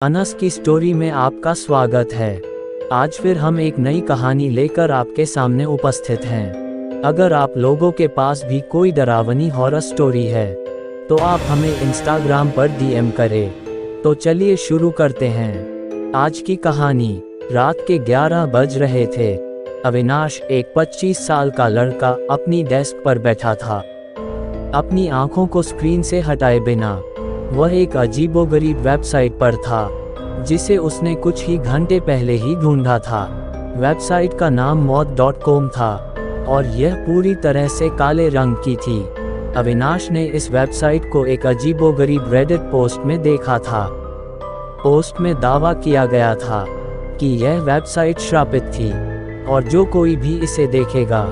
अनस की स्टोरी में आपका स्वागत है। आज फिर हम एक नई कहानी लेकर आपके सामने उपस्थित हैं। अगर आप लोगों के पास भी कोई डरावनी हॉरर स्टोरी है तो आप हमें इंस्टाग्राम पर डीएम करें। तो चलिए शुरू करते हैं। आज की कहानी। रात के 11 बज रहे थे। अविनाश, एक 25 साल का लड़का, अपनी डेस्क पर बैठा था, अपनी आंखों को स्क्रीन से हटाए बिना। वह एक अजीबोगरीब वेबसाइट पर था जिसे उसने कुछ ही घंटे पहले ही ढूंढा था। वेबसाइट का नाम मौत.com था और यह पूरी तरह से काले रंग की थी। अविनाश ने इस वेबसाइट को एक अजीबोगरीब रेडिट पोस्ट में देखा था। पोस्ट में दावा किया गया था कि यह वेबसाइट श्रापित थी और जो कोई भी इसे देखेगा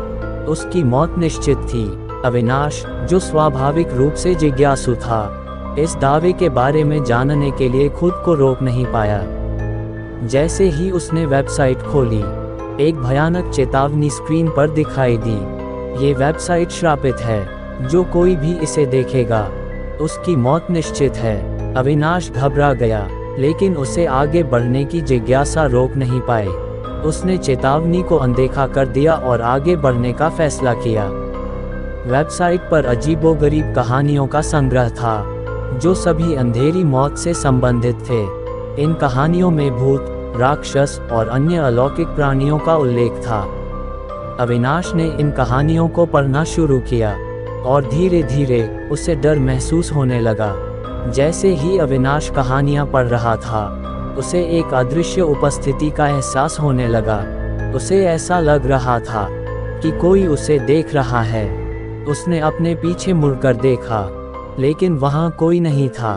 उसकी मौत निश्चित थी। अविनाश, जो स्वाभाविक रूप से जिज्ञासु था, इस दावे के बारे में जानने के लिए खुद को रोक नहीं पाया। जैसे ही उसने वेबसाइट खोली, एक भयानक चेतावनी स्क्रीन पर दिखाई दी। ये वेबसाइट श्रापित है, जो कोई भी इसे देखेगा उसकी मौत निश्चित है। अविनाश घबरा गया, लेकिन उसे आगे बढ़ने की जिज्ञासा रोक नहीं पाए। उसने चेतावनी को अनदेखा कर दिया और आगे बढ़ने का फैसला किया। वेबसाइट पर अजीबोगरीब कहानियों का संग्रह था जो सभी अंधेरी मौत से संबंधित थे। इन कहानियों में भूत, राक्षस और अन्य अलौकिक प्राणियों का उल्लेख था। अविनाश ने इन कहानियों को पढ़ना शुरू किया और धीरे धीरे उसे डर महसूस होने लगा। जैसे ही अविनाश कहानियां पढ़ रहा था, उसे एक अदृश्य उपस्थिति का एहसास होने लगा। उसे ऐसा लग रहा था कि कोई उसे देख रहा है। उसने अपने पीछे मुड़कर देखा, लेकिन वहां कोई नहीं था।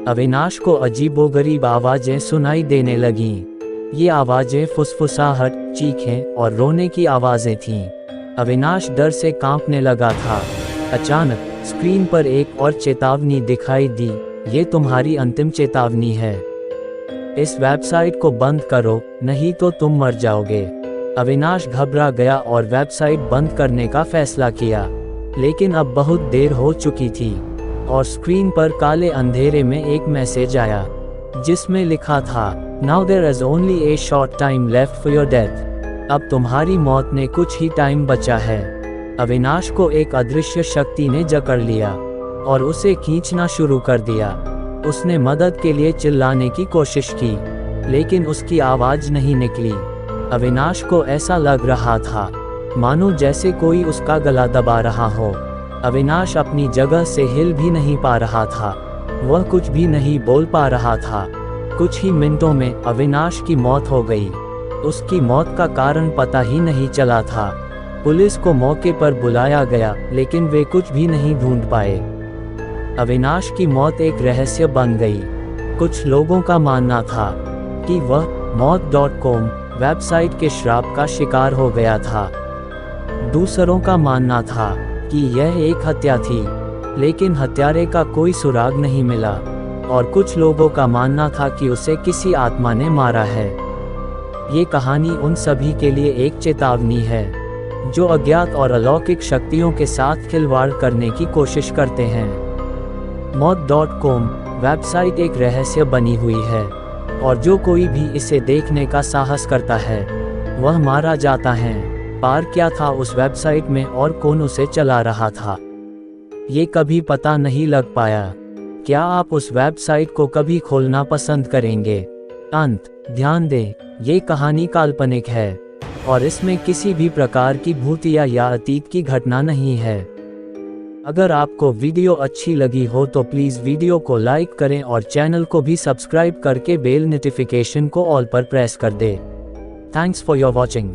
अविनाश को अजीबोगरीब आवाजें सुनाई देने लगीं। ये आवाजें फुसफुसाहट, चीखें और रोने की आवाजें थीं। अविनाश डर से कांपने लगा था। अचानक स्क्रीन पर एक और चेतावनी दिखाई दी। ये तुम्हारी अंतिम चेतावनी है। इस वेबसाइट को बंद करो, नहीं तो तुम मर जाओगे। अविनाश घबरा गया और वेबसाइट बंद करने का फैसला किया, लेकिन अब बहुत देर हो चुकी थी और स्क्रीन पर काले अंधेरे में एक मैसेज आया जिसमें लिखा था, now there is only a short time left for your death. अब तुम्हारी मौत ने कुछ ही टाइम बचा है। अविनाश को एक अदृश्य शक्ति ने जकड़ लिया और उसे खींचना शुरू कर दिया। उसने मदद के लिए चिल्लाने की कोशिश की, लेकिन उसकी आवाज नहीं निकली। अविनाश को ऐसा लग रहा था मानो जैसे कोई उसका गला दबा रहा हो। अविनाश अपनी जगह से हिल भी नहीं पा रहा था। वह कुछ भी नहीं बोल पा रहा था। कुछ ही मिनटों में अविनाश की मौत हो गई। उसकी मौत का कारण पता ही नहीं चला था। पुलिस को मौके पर बुलाया गया, लेकिन वे कुछ भी नहीं ढूंढ पाए। अविनाश की मौत एक रहस्य बन गई। कुछ लोगों का मानना था कि वह मौत.com वेबसाइट के श्राप का शिकार हो गया था। दूसरों का मानना था कि यह एक हत्या थी, लेकिन हत्यारे का कोई सुराग नहीं मिला। और कुछ लोगों का मानना था कि उसे किसी आत्मा ने मारा है। ये कहानी उन सभी के लिए एक चेतावनी है जो अज्ञात और अलौकिक शक्तियों के साथ खिलवाड़ करने की कोशिश करते हैं। मौत.com वेबसाइट एक रहस्य बनी हुई है और जो कोई भी इसे देखने का साहस करता है वह मारा जाता है। पार क्या था उस वेबसाइट में और कौन उसे चला रहा था, ये कभी पता नहीं लग पाया। क्या आप उस वेबसाइट को कभी खोलना पसंद करेंगे? अंत। ध्यान दें, ये कहानी काल्पनिक है और इसमें किसी भी प्रकार की भूतिया या अतीत की घटना नहीं है। अगर आपको वीडियो अच्छी लगी हो तो प्लीज़ वीडियो को लाइक करें और चैनल को भी सब्सक्राइब करके बेल नोटिफिकेशन को ऑल पर प्रेस कर दें। Thanks for your watching.